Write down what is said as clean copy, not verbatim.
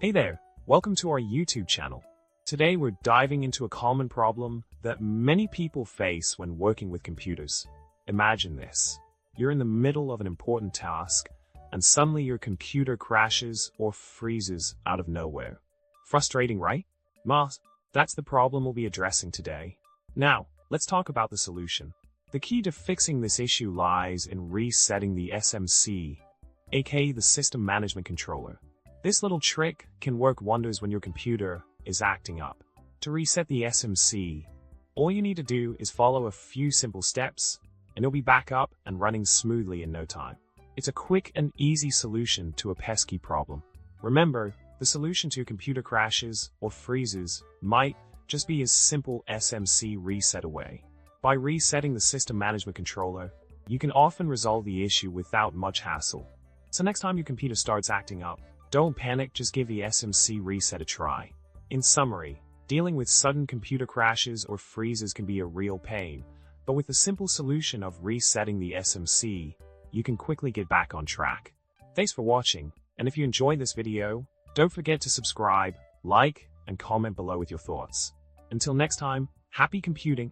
Hey there, welcome to our YouTube channel. Today we're diving into a common problem that many people face when working with computers. Imagine this. You're in the middle of an important task, and suddenly your computer crashes or freezes out of nowhere. Frustrating, right? That's the problem we'll be addressing today. Now, let's talk about the solution. The key to fixing this issue lies in resetting the SMC, aka the System Management Controller. This little trick can work wonders when your computer is acting up. To reset the SMC, all you need to do is follow a few simple steps, and it'll be back up and running smoothly in no time. It's a quick and easy solution to a pesky problem. Remember, the solution to computer crashes or freezes might just be a simple SMC reset away. By resetting the System Management Controller, you can often resolve the issue without much hassle. So next time your computer starts acting up, don't panic, just give the SMC reset a try. In summary, dealing with sudden computer crashes or freezes can be a real pain, but with the simple solution of resetting the SMC, you can quickly get back on track. Thanks for watching, and if you enjoyed this video, don't forget to subscribe, like, and comment below with your thoughts. Until next time, happy computing!